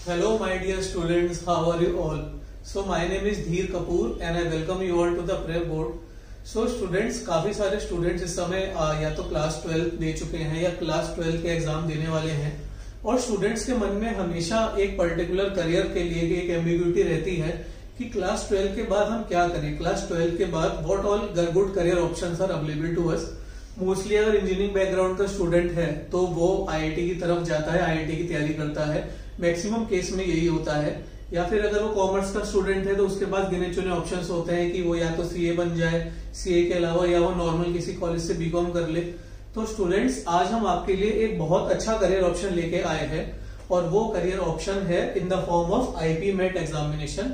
Hello my dear students, how are you all? So my name is Dheer Kapoor and I welcome you all to the prep board. So students, काफी सारे students इस समय या तो class 12 दे चुके हैं या क्लास 12 के एग्जाम देने वाले हैं और स्टूडेंट्स के मन में हमेशा एक पर्टिकुलर करियर के लिए एक एम्बिग्यूटी रहती है कि क्लास 12 के बाद हम क्या करें, क्लास 12 के बाद what all good career options are available to us. Mostly अगर इंजीनियरिंग बैकग्राउंड का स्टूडेंट है तो वो आईआईटी की तरफ जाता है, आईआईटी की तैयारी करता है, मैक्सिमम केस में यही होता है। या फिर अगर वो कॉमर्स का स्टूडेंट है तो उसके पास गिने चुने ऑप्शंस होते हैं कि वो या तो सीए बन जाए, सीए के अलावा या वो नॉर्मल किसी कॉलेज से बीकॉम कर ले। तो स्टूडेंट्स, आज हम आपके लिए एक बहुत अच्छा करियर ऑप्शन लेके आए हैं और वो करियर ऑप्शन है in the form of IP met examination.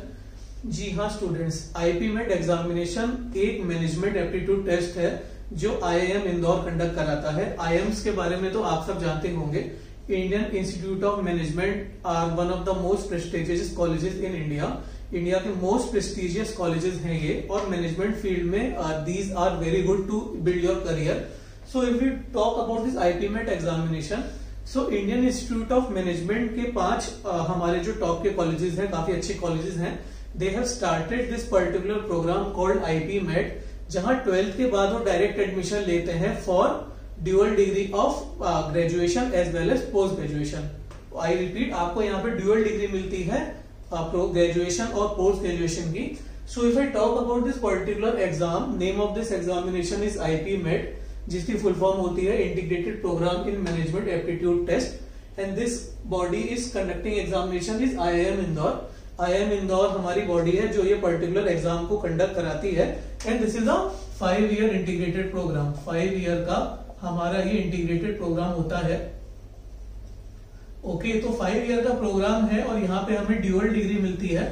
जी हाँ स्टूडेंट्स, आईपी मेट एग्जामिनेशन एक मैनेजमेंट एप्टीट्यूड टेस्ट है जो आईआईएम इंदौर कंडक्ट कराता है। आईआईएम्स के बारे में तो आप सब जानते होंगे। Indian Institute of Management are one of the most prestigious colleges in India. India के मोस्ट प्रेस्टिजियस कॉलेजेस हैं ये और मैनेजमेंट फील्ड में these are very good to build your career. So if you talk about this IP met examination, so Indian Institute of Management के 5 हमारे जो top के colleges हैं, काफी अच्छे कॉलेजेस हैं, they have started this particular programme called IP MAT, जहां 12th के बाद वो डायरेक्ट एडमिशन लेते हैं for dual degree of graduation as well as post graduation. I repeat, आपको यहाँ पे ड्यूअल डिग्री मिलती है ग्रेजुएशन और पोस्ट ग्रेजुएशन की। So if I talk about this particular exam, name of this examination is IP MAT, जिसकी फुल फॉर्म होती है integrated programme in management aptitude test, and this body is conducting examination is IIM Indore. IIM Indore हमारी body है जो ये particular exam को कंडक्ट कराती है and this is a 5 year integrated programme. 5 year का हमारा ये इंटीग्रेटेड प्रोग्राम होता है। ओके, तो 5 ईयर का प्रोग्राम है और यहाँ पे हमें ड्यूअल डिग्री मिलती है।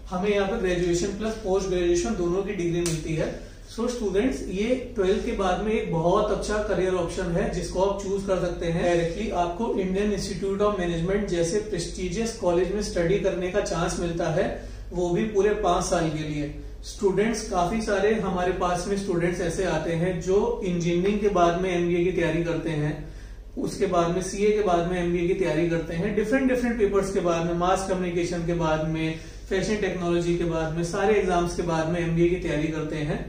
हमें यहाँ पे ग्रेजुएशन प्लस पोस्ट ग्रेजुएशन दोनों की डिग्री मिलती है। सो स्टूडेंट्स, ये 12 के बाद में एक बहुत अच्छा करियर ऑप्शन है जिसको आप चूज कर सकते हैं डायरेक्टली। आपको इंडियन इंस्टीट्यूट ऑफ मैनेजमेंट जैसे प्रेस्टिजियस कॉलेज में स्टडी करने का चांस मिलता है, वो भी पूरे 5 साल के लिए। स्टूडेंट्स, काफी सारे हमारे पास में स्टूडेंट्स ऐसे आते हैं जो इंजीनियरिंग के बाद में एमबीए की तैयारी करते हैं, उसके बाद में सीए के बाद में एमबीए की तैयारी करते हैं, डिफरेंट पेपर्स के बाद में, मास कम्युनिकेशन के बाद में, फैशन टेक्नोलॉजी के बाद में, सारे एग्जाम्स के बाद में एमबीए की तैयारी करते हैं।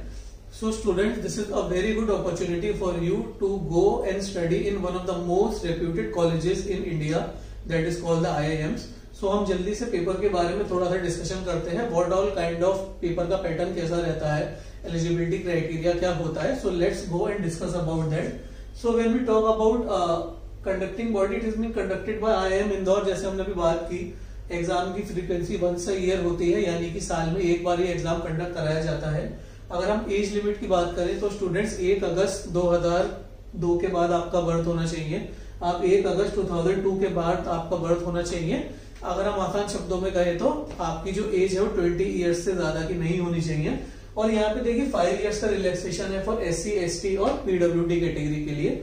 So students, this is a very good opportunity for you to go and study in one of the most reputed colleges in India, that is called the IIMs. So हम जल्दी से पेपर के बारे में थोड़ा सा डिस्कशन करते हैं। What all kind of paper का पैटर्न कैसा रहता है, एलिजिबिलिटी क्राइटेरिया क्या होता है। So let's go and discuss about that. So when we talk about conducting body, it is being conducted by IIM Indore. जैसे हमने अभी बात की, एग्जाम की फ्रीक्वेंसी 1 ईयर होती है, यानी कि साल में एक बार ये एग्जाम कंडक्ट कराया जाता है। अगर हम एज लिमिट की बात करें तो स्टूडेंट्स 1 अगस्त 2002 के बाद आपका बर्थ होना चाहिए। आप 1 अगस्त 2002 के बाद आपका बर्थ होना चाहिए। अगर हम आसान शब्दों में कहें तो आपकी जो एज है वो 20 ईयर्स से ज्यादा की नहीं होनी चाहिए। और यहाँ पे देखिए 5 ईयर्स का रिलैक्सेशन है फॉर SC, ST और PWD कैटेगरी के लिए।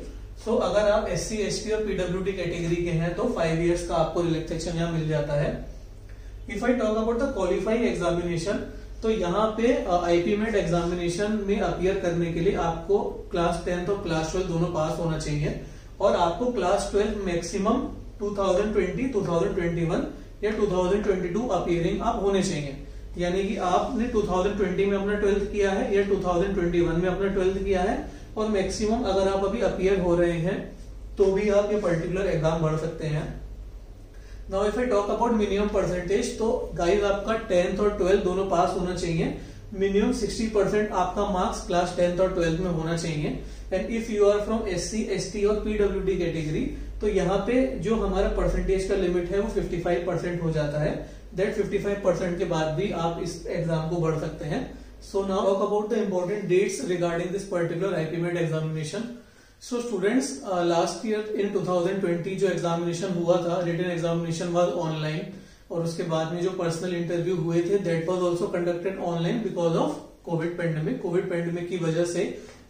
सो अगर आप SC, ST और PWD कैटेगरी के हैं तो 5 ईयर्स का आपको रिलैक्सेशन यहाँ मिल जाता है। If I talk about the qualifying examination, तो यहाँ पे आईपी मेट एग्जामिनेशन में अपीयर करने के लिए आपको क्लास 10 और क्लास 12 दोनों पास होना चाहिए और आपको क्लास 12 मैक्सिमम 2020, 2021 या 2022 अपीयरिंग आप होने चाहिए। यानी कि आपने 2020 में अपना 12th किया है या 2021 में अपना 12th किया है और मैक्सिमम अगर आप अभी अपीयर हो रहे हैं तो भी आप ये पर्टिकुलर एग्जाम भर सकते हैं। Now if I talk about minimum percentage, तो गाइस आपका 10th और 12th दोनों पास होना चाहिए। मिनिमम 60% आपका मार्क्स क्लास 10th और 12th में होना चाहिए। And if you are from SC, ST और PWD कैटेगरी, तो यहाँ पे जो हमारा परसेंटेज का लिमिट है वो 55% हो जाता है। दैट 55% के बाद भी आप इस एग्जाम को बढ़ सकते हैं। So now talk about the important dates regarding this particular IP met examination. So students, last year in 2020 जो एग्जामिनेशन हुआ था, रिटन एग्जामिनेशन वाज ऑनलाइन और उसके बाद में जो पर्सनल इंटरव्यू हुए थे that was also conducted online because of Covid pandemic. Covid pandemic की वजह से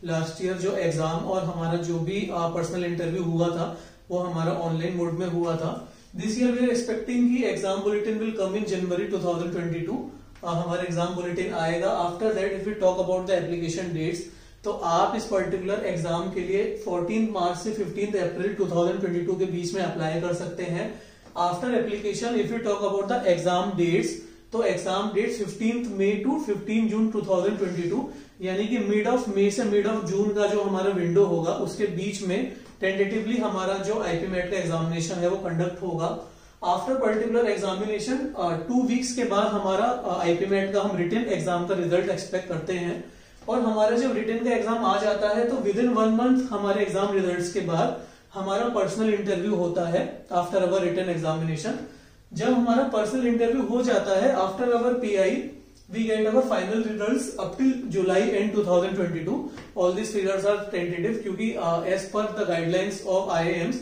लास्ट ईयर जो एग्जाम और हमारा जो भी पर्सनल इंटरव्यू हुआ था वो हमारा ऑनलाइन मोड में हुआ था। This year we are expecting कि exam bulletin will come in January 2022। हमारा एग्जाम बुलेटिन आएगा। After that if you talk about the application dates, तो आप इस पर्टिकुलर एग्जाम के लिए 14 मार्च से 15 अप्रैल 2022 के बीच में अप्लाई कर सकते हैं। After application if you talk about the exam dates, तो exam date 15 May to 15 June 2022, यानी कि मिड ऑफ मई से मिड ऑफ जून का जो हमारा विंडो होगा उसके बीच में टेंटेटिवली हमारा जो आईपीमेट का एग्जामिनेशन है वो कंडक्ट होगा। आफ्टर पर्टिकुलर एग्जामिनेशन 2 वीक्स के बाद हमारा आईपीमेट का हम रिटन एग्जाम का रिजल्ट एक्सपेक्ट करते हैं, और हमारा जब रिटन का एग्जाम आ जाता है तो विद इन 1 मंथ हमारे एग्जाम रिजल्ट्स के बाद हमारा पर्सनल इंटरव्यू होता है आफ्टर अवर रिटन एग्जामिनेशन। जब हमारा पर्सनल इंटरव्यू हो जाता है after our PI, we get our final results up till July end 2022। All this figures are tentative, क्योंकि as per the guidelines of IIMs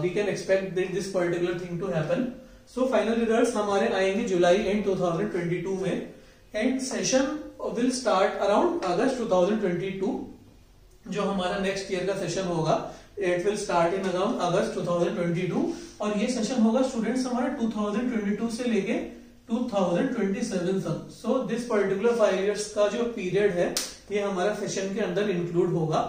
we can expect this particular thing to happen. So final results हमारे आएंगे जुलाई end 2022 में, and session will start around August 2022। जो हमारा next year का session होगा it will start in around August 2022, और ये सेशन होगा स्टूडेंट्स हमारा 2022 से लेके 2027 तक। सो दिस पर्टिकुलर 5 इयर्स का जो पीरियड है ये हमारा सेशन के अंदर इंक्लूड होगा।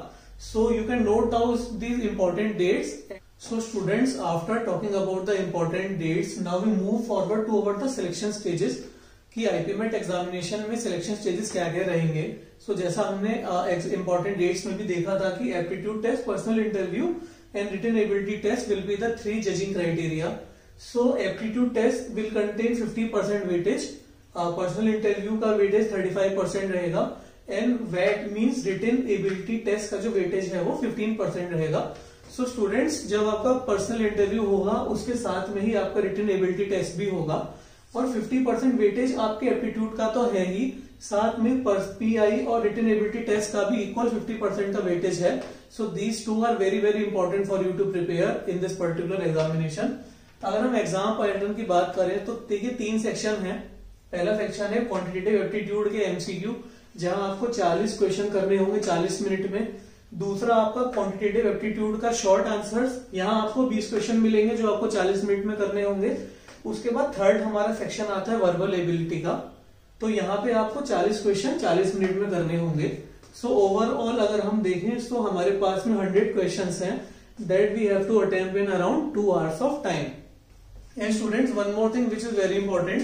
So you can note down these important dates. So students, after talking about the important dates, now we move forward to over the selection stages कि आईपीमेट examination में सिलेक्शन स्टेजेस क्या क्या रहेंगे। जैसा हमने इंपॉर्टेंट डेट्स में भी देखा था कि aptitude test, personal interview and written ability test will be the 3 judging criteria. Aptitude test will contain 50% weightage, personal interview का वेटेज 35% रहेगा, and what means written ability test का जो वेटेज है वो 15% रहेगा। स्टूडेंट्स, जब आपका पर्सनल इंटरव्यू होगा उसके साथ में ही आपका रिटन एबिलिटी टेस्ट भी होगा, और 50% वेटेज आपके एप्टीट्यूड का तो है ही, साथ में पीआई और रिटन एबिलिटी टेस्ट का भी इक्वल 50% का वेटेज है। So these 2 are very very important for you to prepare in this particular examination. अगर हम एग्जाम पैटर्न की बात करें तो देखिए 3 सेक्शन है। पहला सेक्शन है क्वांटिटेटिव एप्टीट्यूड के एमसीक्यू, जहां आपको 40 क्वेश्चन करने होंगे 40 मिनट में। दूसरा आपका क्वांटिटेटिव एप्टीट्यूड का शॉर्ट आंसर्स, यहाँ आपको 20 क्वेश्चन मिलेंगे जो आपको 40 मिनट में करने होंगे। उसके बाद थर्ड हमारा सेक्शन आता है वर्बल एबिलिटी का, तो यहाँ पे आपको 40 क्वेश्चन 40 मिनट में करने होंगे। ओवरऑल अगर हम देखें तो हमारे पास में 100 क्वेश्चंस हैं that we have to attempt in around 2 hours of time. And students, one more thing which is very important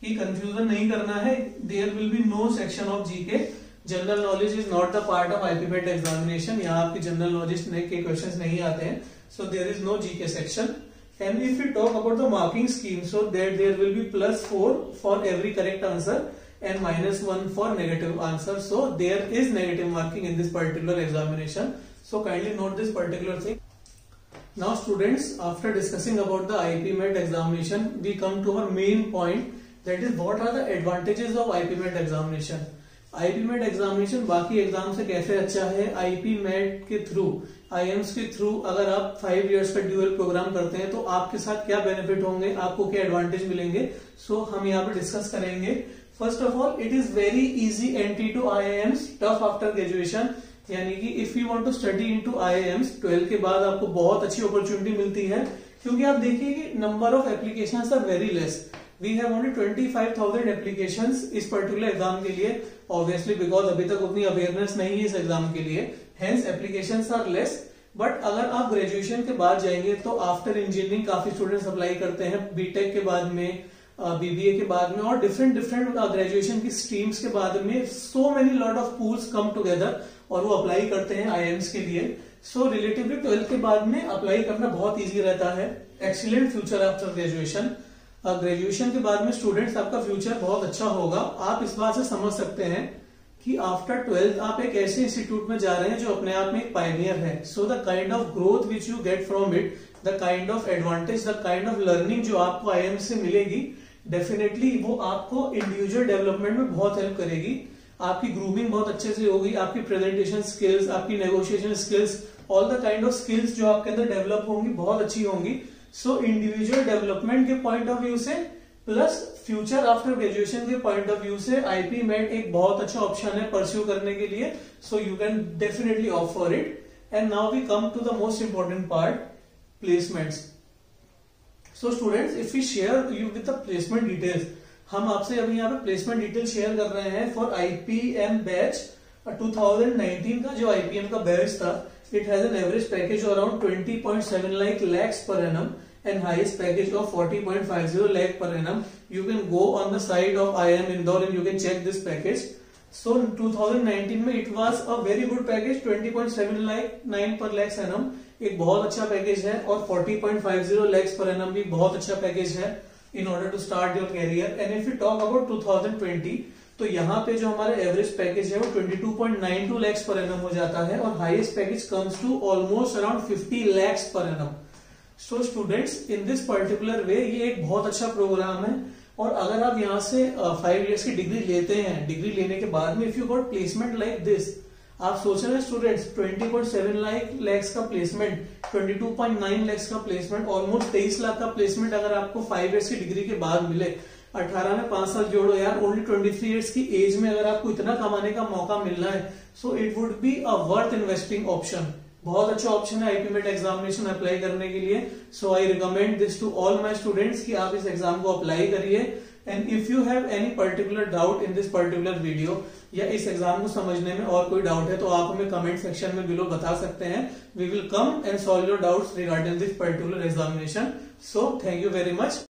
कि कंफ्यूजन नहीं करना है, there will be no section of GK. General knowledge is not the part of IPMAT examination, यहाँ आपकी general knowledge के questions नहीं आते हैं। So there is no GK section. And if we talk about the marking scheme, so that there will be +4 for every correct answer and -1 for negative answer. So there is negative marking in this particular examination. So kindly note this particular thing. Now students, after discussing about the IPMET examination, we come to our main point, that is what are the advantages of IPMET examination. IPMAT examination बाकी exam से कैसे अच्छा है? आईपीमेट के through, IIMs के through अगर आप 5 years का ड्यूअल प्रोग्राम करते हैं तो आपके साथ क्या बेनिफिट होंगे, आपको क्या एडवांटेज मिलेंगे, हम यहाँ पे डिस्कस करेंगे। First of all, it is very easy entry to IIMs tough after graduation, यानी कि if you want to study into IIMs 12 के बाद आपको बहुत अच्छी अपॉर्चुनिटी मिलती है, क्योंकि आप देखिए कि number of applications are very less. We have only 25,000 applications इस पर्टिकुलर एग्जाम के लिए, ऑब्वियसली बिकॉज अभी तक उतनी अवेयरनेस नहीं है इस एग्जाम के लिए, hence applications are less. But अगर आप ग्रेजुएशन के बाद जाएंगे तो आफ्टर इंजीनियरिंग काफी स्टूडेंट्स अप्लाई करते हैं, बीटेक के बाद में, बीबीए के बाद में, और डिफरेंट ग्रेजुएशन की स्ट्रीम्स के बाद में so many lot of pools come together और वो अप्लाई करते हैं आईएम्स के लिए। सो रिलेटिवली 12 के बाद में अप्लाई करना बहुत ईजी रहता है। Excellent future after graduation, graduation के बाद में स्टूडेंट्स आपका फ्यूचर बहुत अच्छा होगा। आप इस बात से समझ सकते हैं कि आफ्टर 12th आप एक ऐसे इंस्टीट्यूट में जा रहे हैं जो अपने आप में एक पायनियर है। So the kind of growth which you get from it, the kind of advantage, the kind of learning जो आपको आईएम्स से मिलेगी, डेफिनेटली वो आपको इंडिविजुअल डेवलपमेंट में बहुत हेल्प करेगी। आपकी ग्रूमिंग बहुत अच्छे से होगी, आपकी प्रेजेंटेशन स्किल्स, आपकी negotiation skills, all the kind of skills जो आपके अंदर डेवलप होंगी बहुत अच्छी होंगी। सो इंडिविजुअल डेवलपमेंट के पॉइंट ऑफ व्यू से प्लस फ्यूचर आफ्टर ग्रेजुएशन के पॉइंट ऑफ व्यू से आईपीमेट एक बहुत अच्छा ऑप्शन है परस्यू करने के लिए। So you can definitely opt for it. And now we come to the most important part, placements. So students, if we share you with the placement details, हम आपसे अभी यहाँ पे प्लेसमेंट डिटेल शेयर कर रहे हैं फॉर आईपीएम बैच 2019 का जो आईपीएम का बैच था। It has an average package of around 20.7 lakh per annum and highest package of 40.50 lakh per annum. You can go on the side of IIM Indore and you can check this package. So 2019 में it was a very good package, 20.79 per lakhs annum, एक बहुत अच्छा package है, और 40.50 lakhs per annum भी बहुत अच्छा package है in order to start your career. And if we talk about 2020, तो यहाँ पे जो हमारा एवरेज पैकेज है वो 22.92 lakhs per annum हो जाता है, और highest package comes to almost around 50 lakhs per annum. So students, in this particular way ये एक बहुत अच्छा प्रोग्राम है, और अगर आप यहाँ से 5 years की डिग्री लेते हैं, डिग्री लेने के बाद में if you got placement like this, आप सोच रहे हैं स्टूडेंट्स 20.7 lakhs का प्लेसमेंट, 22.9 lakhs का प्लेसमेंट, ऑलमोस्ट 23 लाख का प्लेसमेंट अगर आपको 5 years की डिग्री के बाद मिले, 18 में 5 साल जोड़ो यार, ओनली 23 years की एज में अगर आपको इतना कमाने का मौका मिल रहा है, so it would be a worth investing option. बहुत अच्छा ऑप्शन है आईपीमेट एग्जामिनेशन अप्लाई करने के लिए. So I recommend this to all my students कि आप इस एग्जाम को अप्लाई करिए. And if you have any particular doubt in this particular video, या इस एग्जाम को समझने में और कोई डाउट है, तो आप हमें कमेंट सेक्शन में बिलो बता सकते हैं. We will come and solve your doubts regarding this particular examination. So thank you very much.